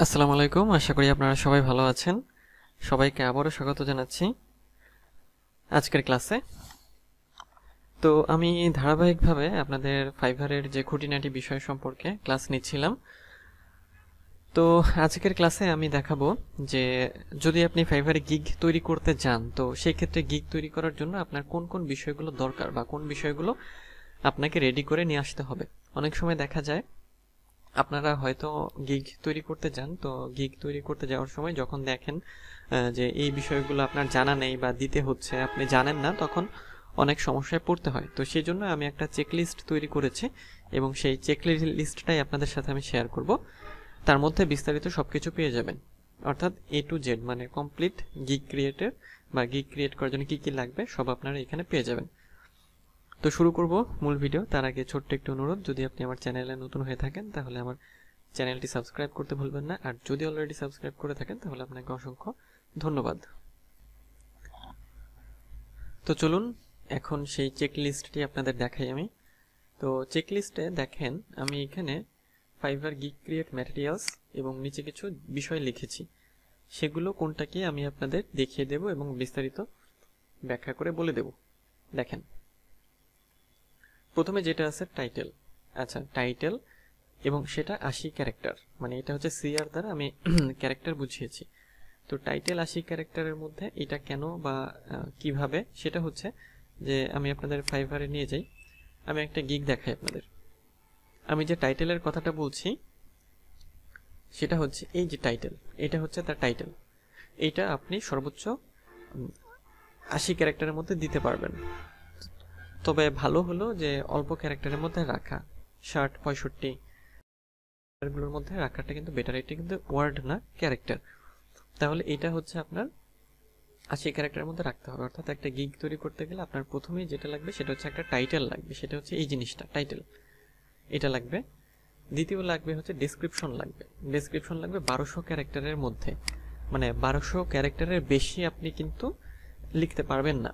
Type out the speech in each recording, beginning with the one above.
আসসালামু আলাইকুম, আশা করি আপনারা সবাই ভালো আছেন। সবাইকে আবারও স্বাগত জানাচ্ছি আজকের ক্লাসে। তো আমি ধারাবাহিকভাবে আপনাদের ফাইভারের যে খুঁটিনাটি বিষয় সম্পর্কে ক্লাস নিচ্ছিলাম। তো আজকের ক্লাসে আমি দেখাবো যে যদি আপনি ফাইভারে গিগ তৈরি করতে যান, তো সেই ক্ষেত্রে গিগ তৈরি করার জন্য আপনার কোন কোন বিষয়গুলো দরকার বা কোন বিষয়গুলো আপনাকে রেডি করে নিয়ে আসতে হবে। অনেক সময় দেখা যায় আপনারা হয়তো গিগ তৈরি করতে যান, তো গিগ তৈরি করতে যাওয়ার সময় যখন দেখেন যে এই বিষয়গুলো আপনার জানা নেই বা দিতে হচ্ছে, আপনি জানেন না, তখন অনেক সমস্যায় পড়তে হয়। তো সেই জন্য আমি একটা চেকলিস্ট তৈরি করেছি এবং সেই চেকলিস্টটাই আপনাদের সাথে আমি শেয়ার করব। তার মধ্যে বিস্তারিত সব কিছু পেয়ে যাবেন, অর্থাৎ A to Z, মানে কমপ্লিট গিগ ক্রিয়েটের বা গিগ ক্রিয়েট করার জন্য কী কী লাগবে সব আপনারা এখানে পেয়ে যাবেন। তো শুরু করব মূল ভিডিও। তার আগে ছোট্ট একটু অনুরোধ, যদি আপনি আমার চ্যানেলে নতুন হয়ে থাকেন তাহলে আমার চ্যানেলটি সাবস্ক্রাইব করতে ভুলবেন না, আর যদি অলরেডি সাবস্ক্রাইব করে থাকেন তাহলে আপনাকে অসংখ্য ধন্যবাদ। তো চলুন এখন সেই চেকলিস্টটি আপনাদের দেখাই আমি। তো চেকলিস্টে দেখেন আমি এখানে ফাইবার গিগ ক্রিয়েট ম্যাটেরিয়ালস এবং নিচে কিছু বিষয় লিখেছি, সেগুলো কোনটা কি আমি আপনাদের দেখিয়ে দেব এবং বিস্তারিত ব্যাখ্যা করে বলে দেব। দেখেন, প্রথমে যেটা আছে টাইটেল। আচ্ছা, টাইটেল এবং সেটা 80 ক্যারেক্টার, মানে এটা হচ্ছে সিআর দ্বারা আমি ক্যারেক্টার বুঝিয়েছি। তো টাইটেল 80 ক্যারেক্টারের মধ্যে এটা কেন বা কিভাবে, সেটা হচ্ছে যে আমি আপনাদের ফাইভারে নিয়ে যাই, আমি একটা গিগ দেখাই আপনাদের। আমি যে টাইটেলের কথাটা বলছি সেটা হচ্ছে এই যে টাইটেল, এটা হচ্ছে তার টাইটেল। এইটা আপনি সর্বোচ্চ 80 ক্যারেক্টারের মধ্যে দিতে পারবেন, তবে ভালো হলো যে অল্প ক্যারেক্টারের মধ্যে রাখা, 60 65 গুলোর মধ্যে রাখাটা কিন্তু বেটার। এটা কিন্তু ওয়ার্ড না, ক্যারেক্টার। তাহলে এটা হচ্ছে আপনার 80 ক্যারেক্টারের মধ্যে রাখতে হবে। অর্থাৎ একটা গিগ তৈরি করতে গেলে আপনার প্রথমেই যেটা লাগবে সেটা হচ্ছে একটা টাইটেল লাগবে, সেটা হচ্ছে এই জিনিসটা, টাইটেল, এটা লাগবে। দ্বিতীয় লাগবে হচ্ছে ডেসক্রিপশন লাগবে। ডেসক্রিপশন লাগবে 1200 ক্যারেক্টারের মধ্যে, মানে 1200 ক্যারেক্টারের বেশি আপনি কিন্তু লিখতে পারবেন না।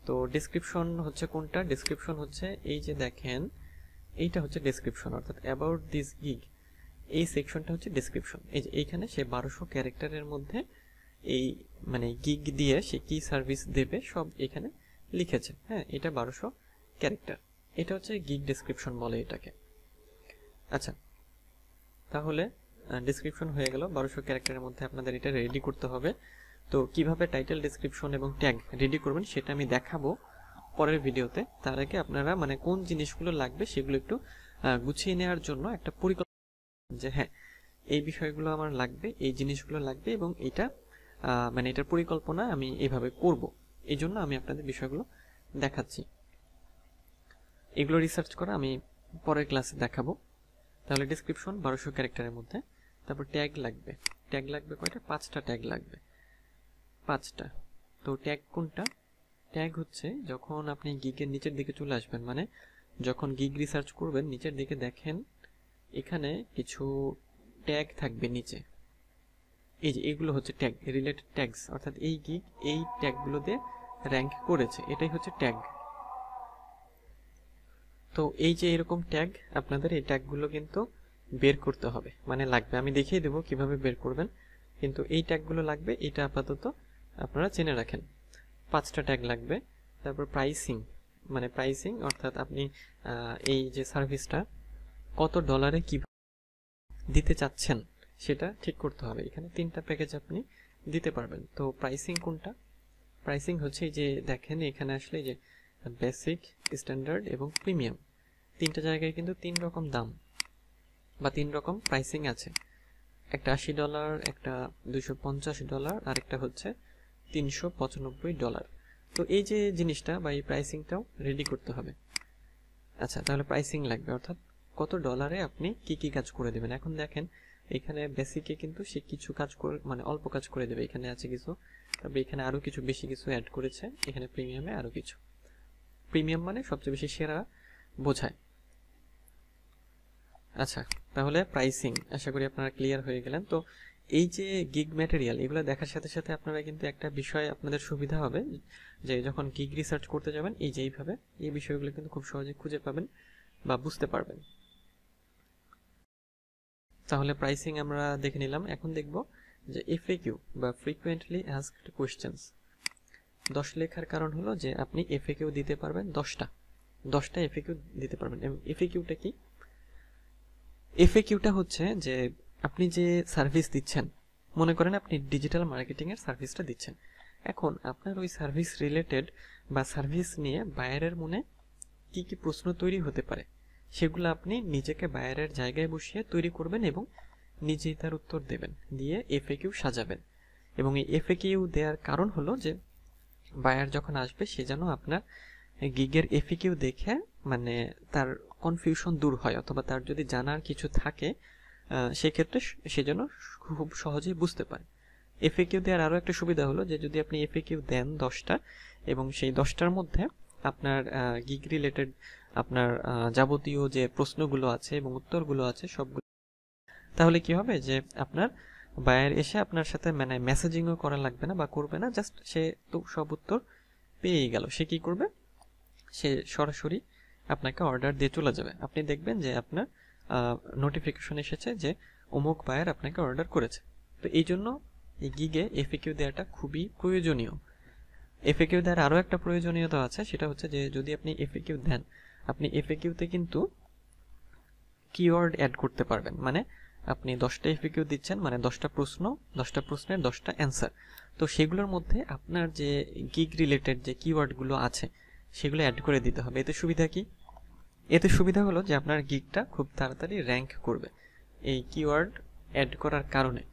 তো ডেসক্রিপশন হচ্ছে কোনটা? ডেসক্রিপশন হচ্ছে এই যে দেখেন, এইটা হচ্ছে ডেসক্রিপশন, অর্থাৎ অ্যাবাউট দিস গিগ, এই সেকশনটা হচ্ছে ডেসক্রিপশন। এই যে এইখানে সে 1200 ক্যারেক্টারের মধ্যে এই মানে গিগ দিয়ে সে কি সার্ভিস দেবে সব এখানে লিখেছে। হ্যাঁ, এটা 1200 ক্যারেক্টার, এটা হচ্ছে গিগ ডেসক্রিপশন বলে এটাকে। আচ্ছা, তাহলে ডেসক্রিপশন হয়ে গেল। 1200 ক্যারেক্টারের মধ্যে আপনাদের এটা রেডি করতে হবে। তো কিভাবে টাইটেল, ডেসক্রিপশন এবং ট্যাগ রেডি করবেন সেটা আমি দেখাবো পরের ভিডিওতে। তার আগে আপনারা মানে কোন জিনিসগুলো লাগবে সেগুলো একটু গুছিয়ে নেওয়ার জন্য একটা পরিকল্পনা, যে হ্যাঁ এই বিষয়গুলো আমার লাগবে, এই জিনিসগুলো লাগবে, এবং এটা মানে এটার পরিকল্পনা আমি এইভাবে করব। এই জন্য আমি আপনাদের বিষয়গুলো দেখাচ্ছি। এগুলো রিসার্চ করা আমি পরের ক্লাসে দেখাবো। তাহলে ডেসক্রিপশন 1200 ক্যারেক্টারের মধ্যে, তারপর ট্যাগ লাগবে। ট্যাগ লাগবে কয়টা? 5টা ট্যাগ লাগবে, 5টা। তো ট্যাগ কোনটা? ট্যাগ হচ্ছে যখন আপনি গিগের নিচের দিকে চলে আসবেন, মানে যখন গিগ রিসার্চ করবেন নিচের দিকে দেখেন এখানে কিছু ট্যাগ থাকবে নিচে। এই যে এগুলো হচ্ছে ট্যাগ, রিলেটেড ট্যাগস, অর্থাৎ এই গিগ এই ট্যাগগুলো দিয়ে র্যাঙ্ক করেছে, এটাই হচ্ছে ট্যাগ। তো এই যে এরকম ট্যাগ, আপনাদের এই ট্যাগগুলো কিন্তু বের করতে হবে, মানে লাগবে। আমি দেখিয়ে দেবো কিভাবে বের করবেন, কিন্তু এই ট্যাগগুলো লাগবে। এটা আপাতত আপনারা জেনে রাখেন। 5টা ট্যাগ লাগবে। তারপর প্রাইসিং, মানে প্রাইসিং অর্থাৎ আপনি এই যে সার্ভিসটা কত ডলারে কি দিতে চাচ্ছেন সেটা ঠিক করতে হবে। এখানে 3টা প্যাকেজ আপনি দিতে পারবেন। তো প্রাইসিং কোনটা? প্রাইসিং হচ্ছে এই যে দেখেন এখানে আসলে যে বেসিক, স্ট্যান্ডার্ড এবং প্রিমিয়াম, 3টা জায়গায় কিন্তু 3 রকম দাম বা 3 রকম প্রাইসিং আছে। একটা $80, একটা $250, আর একটা হচ্ছে $395। তো এই যে জিনিসটা বা এই প্রাইসিংটাও রেডি করতে হবে। আচ্ছা, তাহলে প্রাইসিং লাগবে, অর্থাৎ কত ডলারে আপনি কি কি কাজ করে দেবেন। এখন দেখেন এখানে বেসিকে কিন্তু সে কিছু কাজ করে, মানে অল্প কাজ করে দেবে, এখানে আছে কিছু, তবে এখানে আরও কিছু বেশি কিছু অ্যাড করেছে, এখানে প্রিমিয়ামে আরও কিছু। প্রিমিয়াম মানে সবচেয়ে বেশি সেরা বোঝায়। আচ্ছা, তাহলে প্রাইসিং আশা করি আপনারা ক্লিয়ার হয়ে গেলেন। তো এই যে গিগ ম্যাটেরিয়াল, এগুলো দেখার সাথে সাথে আপনারা কিন্তু একটা বিষয় আপনাদের সুবিধা হবে, যে যখন গিগ রিসার্চ করতে যাবেন এই যে এইভাবে এই বিষয়গুলো কিন্তু খুব সহজে খুঁজে পাবেন বা বুঝতে পারবেন। তাহলে প্রাইসিং আমরা দেখে নিলাম। এখন দেখব যে এফএকিউ বা ফ্রিকোয়েন্টলি আস্কড কোয়েশ্চেন্স। 10 লেখার কারণ হলো যে আপনি এফএকিউ দিতে পারবেন 10টা এফএকিউ দিতে পারবেন। এফএকিউটা কি? এফএকিউটা হচ্ছে যে আপনি যে সার্ভিস দিচ্ছেন, মনে করেন আপনি ডিজিটাল মার্কেটিং এর সার্ভিসটা দিচ্ছেন, এখন আপনার ওই সার্ভিস রিলেটেড বা সার্ভিস নিয়ে বায়ারের মনে কি কি প্রশ্ন তৈরি হতে পারে সেগুলো আপনি নিজেকে বায়ারের জায়গায় বসিয়ে তৈরি করবেন এবং নিজেই তার উত্তর দেবেন, দিয়ে এফএকিউ সাজাবেন। এবং এই এফএকিউ দেওয়ার কারণ হলো যে বায়ার যখন আসবে সে যেন আপনার গিগের এফএকিউ দেখে মানে তার কনফিউশন দূর হয়, অথবা তার যদি জানার কিছু থাকে সেক্ষেত্রে সে যেন খুব সহজেই বুঝতে পারে। এফএকিউ দেওয়ার আরও একটা সুবিধা হলো যে যদি আপনি এফএকিউ দেন 10টা এবং সেই 10টার মধ্যে আপনার গিগ রিলেটেড আপনার যাবতীয় যে প্রশ্নগুলো আছে এবং উত্তরগুলো আছে সবগুলো, তাহলে কি হবে যে আপনার বায়ার এসে আপনার সাথে মানে মেসেজিংও করা লাগবে না বা করবে না, জাস্ট সে তো সব উত্তর পেয়েই গেল। সে কি করবে? সে সরাসরি আপনাকে অর্ডার দিয়ে চলে যাবে। আপনি দেখবেন যে আপনার নোটিফিকেশন এসেছে যে অমুক বায়ার আপনাকে অর্ডার করেছে। তো এই জন্য এই গিগে এফএকিউ দেওয়াটা খুবই প্রয়োজনীয়। এফএকিউ দেওয়ার আরও একটা প্রয়োজনীয়তা আছে, সেটা হচ্ছে যে যদি আপনি এফএকিউ দেন, আপনি এফএকিউতে কিন্তু কিওয়ার্ড অ্যাড করতে পারবেন। মানে আপনি 10টা এফএকিউ দিচ্ছেন, মানে 10টা প্রশ্ন, 10টা প্রশ্নের 10টা অ্যান্সার। তো সেগুলোর মধ্যে আপনার যে গিগ রিলেটেড যে কিওয়ার্ডগুলো আছে সেগুলো অ্যাড করে দিতে হবে। এতে সুবিধা কি? এতে সুবিধা হলো যে আপনার গিগটা খুব তাড়াতাড়ি র্যাঙ্ক করবে এই কিওয়ার্ড অ্যাড করার কারণে।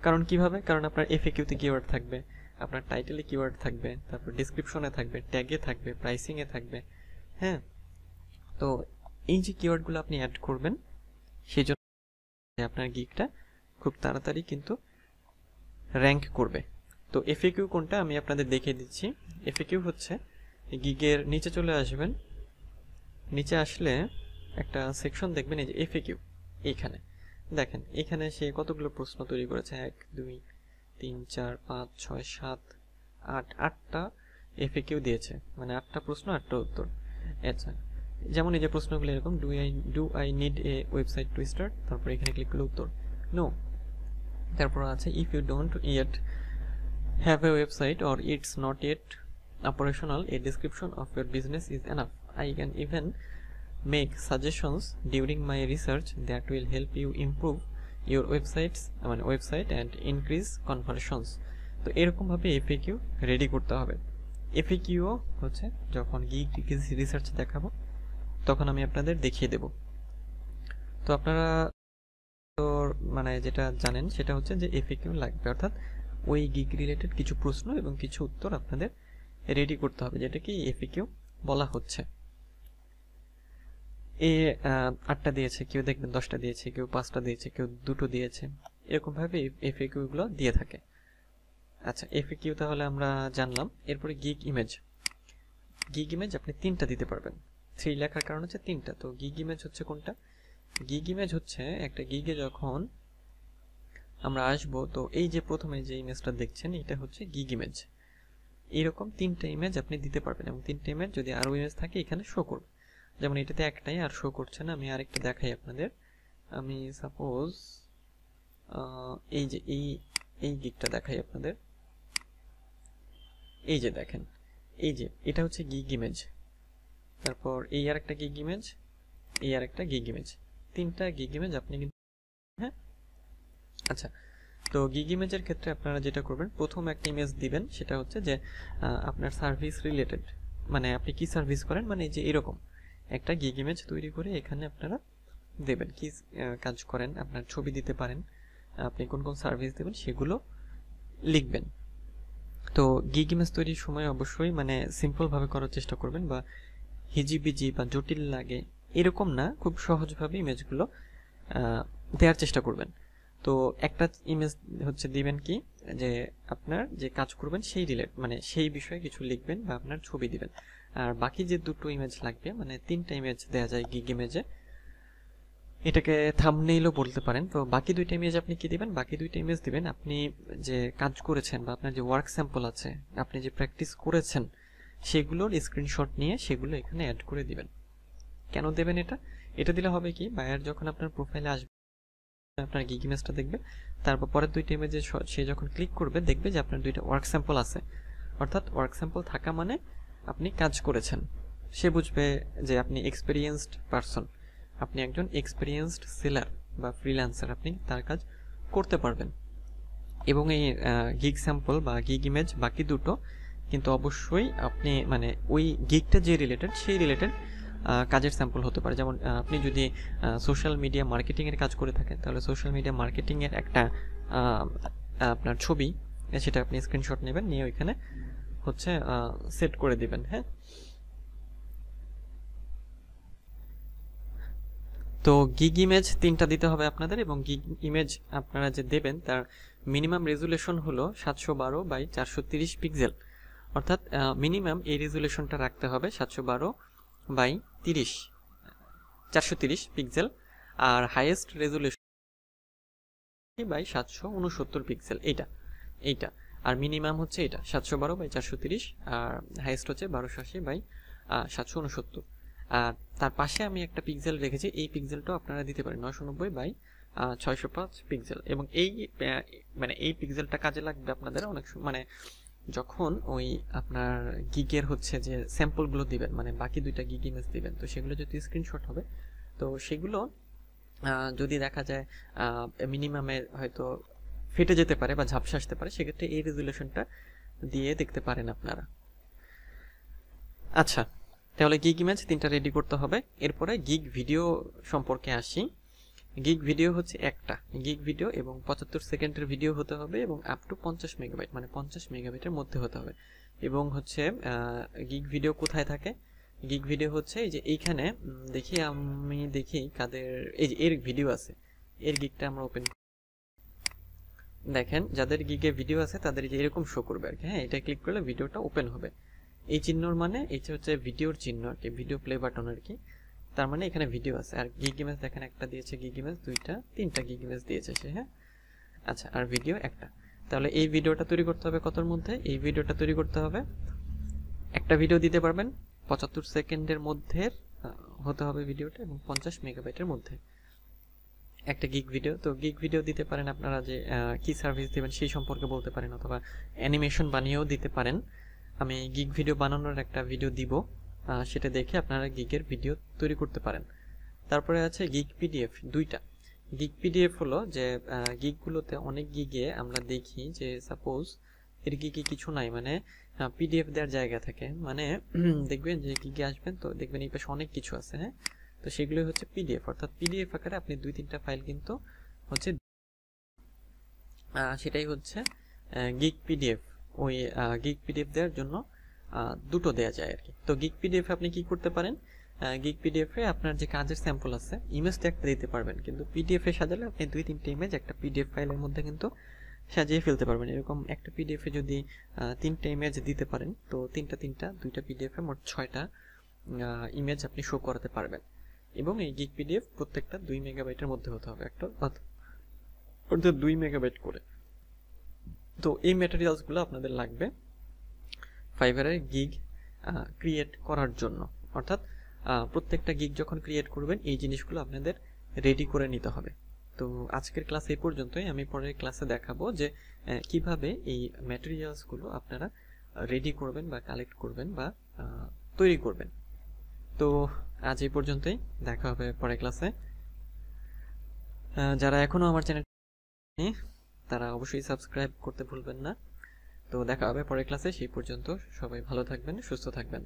কারণ কিভাবে? কারণ আপনার এফএকিউতে কিওয়ার্ড থাকবে, আপনার টাইটেলে কিওয়ার্ড থাকবে, তারপর ডেসক্রিপশনে থাকবে, ট্যাগে থাকবে, প্রাইসিংয়ে থাকবে। হ্যাঁ, তো এই যে কিওয়ার্ডগুলো আপনি অ্যাড করবেন সেই জন্য আপনার গিগটা খুব তাড়াতাড়ি কিন্তু র্যাঙ্ক করবে। তো এফএকিউ কোনটা আমি আপনাদের দেখিয়ে দিচ্ছি। এফএকিউ হচ্ছে গিগের নিচে চলে আসবেন, নিচে আসলে একটা সেকশন দেখবেন, এই যে এফএকিউ। এইখানে দেখেন, এখানে সে কতগুলো প্রশ্ন তৈরি করেছে, 1 2 3 4 5 6 7 8 8টা এফএকিউ দিয়েছে, মানে 8টা প্রশ্ন 8টা উত্তর। আচ্ছা, যেমন এই যে প্রশ্নগুলো এরকম, do I need a website to start, তারপর এখানে ক্লিক করলে উত্তর নো। তারপর আছে if you don't yet have a website or it's not yet operational, a description of your business is enough, I can even make suggestions during my research that will help you improve your website and increase conversions। তো এরকম ভাবে FAQ ready করতে হবে। FAQ হচ্ছে যখন gig research দেখাবো তখন আমি আপনাদের দেখিয়ে দেব। তো আপনারা তো মানে যেটা জানেন সেটা হচ্ছে যে এফএকিউ লাগবে, অর্থাৎ ওই গিগ রিলেটেড কিছু প্রশ্ন এবং কিছু উত্তর আপনাদের রেডি করতে হবে, যেটাকে এফএকিউ বলা হচ্ছে। এ 8টা দিয়েছে, কেউ দেখবেন 10টা দিয়েছে, কেউ 5টা দিয়েছে, কেউ 2টো দিয়েছে, এরকম ভাবে এফএকিউ গুলো দিয়ে থাকে। আচ্ছা, এফএকিউ তাহলে আমরা জানলাম। এরপরে গিগ ইমেজ। গিগ ইমেজ আপনি 3টা দিতে পারবেন। 3 লেখার কারণ হচ্ছে 3টা। তো গিগ ইমেজ হচ্ছে কোনটা? গিগ ইমেজ হচ্ছে একটা গিগে যখন আমরা আসবো, তো এই যে প্রথমে যে ইমেজটা দেখছেন এটা হচ্ছে গিগ ইমেজ। এরকম 3টা ইমেজ আপনি দিতে পারবেন এবং 3টা ইমেজ যদি আরো ইমেজ থাকে এখানে শো করবে। যেমন এটাতে একটাই আর শো করছে না, আমি আরেকটা দেখাই আপনাদের। আমি সাপোজ এই যে এই গিগটা দেখাই আপনাদের। এই যে দেখেন, এই যে এটা হচ্ছে গিগ ইমেজ, তারপর এই আর একটা গিগ ইমেজ, এই আর একটা গিগ ইমেজ, 3টা গিগ ইমেজ আপনি কিন্তু। হ্যাঁ, আচ্ছা, তো গিগ ইমেজের ক্ষেত্রে আপনারা যেটা করবেন, প্রথম একটা ইমেজ দিবেন, সেটা হচ্ছে যে আপনার সার্ভিস রিলেটেড, মানে আপনি কি সার্ভিস করেন, মানে যে এরকম একটা গিগ ইমেজ তৈরি করে এখানে আপনারা দেবেন কি কাজ করেন, আপনার ছবি দিতে পারেন, আপনি কোন কোন সার্ভিস দেবেন সেগুলো লিখবেন। তো গিগ ইমেজ তৈরির সময় অবশ্যই মানে সিম্পল ভাবে করার চেষ্টা করবেন, বা হিজিবিজি বা জটিল লাগে এরকম না, খুব সহজভাবে ইমেজগুলো দেওয়ার চেষ্টা করবেন। তো একটা ইমেজ হচ্ছে দিবেন কি, যে আপনার যে কাজ করবেন সেই মানে সেই বিষয়ে কিছু লিখবেন বা আপনার ছবি দিবেন। আর বাকি যে 2টো ইমেজ লাগবে, মানে 3টা ইমেজ দেওয়া যায় গিগ ইমেজে, এটাকে থাম্বনেইলও বলতে পারেন। তো বাকি 2টা ইমেজ আপনি কি দিবেন? বাকি 2টা ইমেজ দিবেন আপনি যে কাজ করেছেন বা আপনার যে ওয়ার্ক স্যাম্পল আছে, আপনি যে প্র্যাকটিস করেছেন সেগুলোর স্ক্রিনশট নিয়ে সেগুলো এখানে অ্যাড করে দিবেন। কেন দেবেন এটা? এটা দিলে হবে কি, বায়ার যখন আপনার প্রোফাইলে আসবে আপনার গিগ ইমেজটা দেখবে, তারপর পরের দুইটা ইমেজে সে যখন ক্লিক করবে দেখবে যে আপনার দুইটা ওয়ার্ক স্যাম্পল আছে, অর্থাৎ ওয়ার্ক স্যাম্পল থাকা মানে আপনি কাজ করেছেন, সে বুঝবে যে আপনি এক্সপিরিয়েন্সড পারসন, আপনি একজন এক্সপিরিয়েন্সড সেলার বা ফ্রিল্যান্সার, আপনি তার কাজ করতে পারবেন। এবং এই গিগ স্যাম্পল বা গিগ ইমেজ বাকি দুটো কিন্তু অবশ্যই আপনি মানে ওই গিগটা যে রিলেটেড সেই রিলেটেড কাজের স্যাম্পল হতে পারে। যেমন আপনি যদি সোশ্যাল মিডিয়া মার্কেটিংয়ের কাজ করে থাকেন তাহলে সোশ্যাল মিডিয়া মার্কেটিংয়ের একটা আপনার ছবি, সেটা আপনি স্ক্রিনশট নেবেন, নিয়ে ওইখানে হচ্ছে সেট করে দিবেন। হ্যাঁ, তো গিগ ইমেজ 3টা দিতে হবে আপনাদের, এবং গিগ ইমেজ আপনারা যে দেবেন তার মিনিমাম রেজুলেশন হলো 712x430 পিক্সেল, অর্থাৎ মিনিমাম এই রেজুলেশনটা রাখতে হবে 712x430 পিক্সেল, আর হাইয়েস্ট রেজুলেশন বাই 769 পিক্সেল, এইটা আর মিনিমাম হচ্ছে এটা 712x430, আর হাইয়েস্ট হচ্ছে 1280x769। আর তার পাশে আমি একটা পিক্সেল রেখেছি, এই পিক্সেলটাও আপনারা দিতে পারেন 990x605 পিক্সেল, এবং মানে এই পিক্সেলটা কাজে লাগবে আপনাদের অনেক মানে যখন ওই আপনার গিগের হচ্ছে যে স্যাম্পলগুলো দিবেন, মানে বাকি দুইটা গিগ ইমেজ দিবেন, তো সেগুলো যদি স্ক্রিনশট হবে তো সেগুলো যদি দেখা যায় মিনিমামে হয়তো ফেটে যেতে পারে বা ঝাপসা আসতে পারে, সেক্ষেত্রে এই রেজুলেশনটা দিয়ে দেখতে পারেন আপনারা। আচ্ছা, তাহলে গিগ ইমেজ 3টা রেডি করতে হবে। এরপরে গিগ ভিডিও সম্পর্কে আসি। গিগ ভিডিও হচ্ছে একটা গিগ ভিডিও এবং 75 সেকেন্ডের ভিডিও হতে হবে, এবং আপ টু 50 মেগাবাইট মানে 50 মেগাবাইটের মধ্যে হতে হবে। এবং হচ্ছে গিগ ভিডিও কোথায় থাকে? গিগ ভিডিও হচ্ছে এই যে এইখানে দেখি কাদের এই যে এর ভিডিও আছে, এর গিগটা আমরা ওপেন দেখেন, যাদের গিগে ভিডিও আছে তাদের যে এরকম শো করবে আর কি। হ্যাঁ, এটা ক্লিক করলে ভিডিওটা ওপেন হবে। এই চিহ্নর মানে এটা হচ্ছে ভিডিওর চিহ্ন আর কি, ভিডিও প্লে বাটন আর কি, তার মানে এখানে ভিডিও আছে। আর গিগ ইমেজ দেখেন একটা দিয়েছে, গিগ ইমেজ 2টা 3টা গিগ ইমেজ দিয়েছে সে। হ্যাঁ, আচ্ছা, আর ভিডিও একটা। তাহলে এই ভিডিওটা তৈরি করতে হবে কতর মধ্যে? এই ভিডিওটা তৈরি করতে হবে, একটা ভিডিও দিতে পারবেন 75 সেকেন্ডের মধ্যে হতে হবে ভিডিওটা, এবং 50 মেগাবাইটের মধ্যে একটা গিগ ভিডিও। তো গিগ ভিডিও দিতে পারেন আপনারা যে কি সার্ভিস দিবেন সেই সম্পর্কে বলতে পারেন, অথবা অ্যানিমেশন বানিয়েও দিতে পারেন। আমি গিগ ভিডিও বানানোর একটা ভিডিও দিব, সেটা দেখে আপনারা গিগের ভিডিও তৈরি করতে পারেন। তারপরে আছে গিগ পিডিএফ 2টা। গিগ পিডিএফ হলো যে গিগগুলোতে অনেক গিগে আমরা দেখি যে সাপোজ এর গিগে কিছু নাই, মানে পিডিএফ দেওয়ার জায়গা থাকে, মানে দেখবেন যে গিগে আসবেন তো দেখবেন এই পাশে অনেক কিছু আছে। হ্যাঁ, তো সেগুলো হচ্ছে পিডিএফ, অর্থাৎ পিডিএফ আকারে আপনি 2-3টা ফাইল কিন্তু হচ্ছে সেটাই হচ্ছে গিগ পিডিএফ। ওই গিগ পিডিএফ দেওয়ার জন্য দুটো দেওয়া যায় আর কি। তো গিগ পিডিএফ আপনি কি করতে পারেন? গিগ পিডিএফে আপনার যে কাজের স্যাম্পল আছে ইমেজটা একটা দিতে পারবেন, কিন্তু পিডিএফে সাজালে আপনি 2-3টে ইমেজ একটা পিডিএফ ফাইলের মধ্যে কিন্তু সাজিয়ে ফেলতে পারবেন। এরকম একটা পিডিএফে যদি 3টে ইমেজ দিতে পারেন তো 2টা পিডিএফে মোট 6টা ইমেজ আপনি শো করাতে পারবেন। এবং এই গিগ পিডিএফ প্রত্যেকটা 2 মেগাবাইটের মধ্যে হতে হবে, একটা অর্থাৎ 2 মেগাবাইট করে। তো এই ম্যাটেরিয়ালসগুলো আপনাদের লাগবে ফাইবারের গিগ ক্রিয়েট করার জন্য, অর্থাৎ প্রত্যেকটা গিগ যখন ক্রিয়েট করবেন এই জিনিসগুলো আপনাদের রেডি করে নিতে হবে। তো আজকের ক্লাস এই পর্যন্তই। আমি পরের ক্লাসে দেখাবো যে কিভাবে এই ম্যাটেরিয়ালসগুলো আপনারা রেডি করবেন বা কালেক্ট করবেন বা তৈরি করবেন। তো আজ এই পর্যন্তই, দেখা হবে পরের ক্লাসে। যারা এখনো আমার চ্যানেল তারা অবশ্যই সাবস্ক্রাইব করতে ভুলবেন না। তো দেখা হবে পরের ক্লাসে, সেই পর্যন্ত সবাই ভালো থাকবেন, সুস্থ থাকবেন।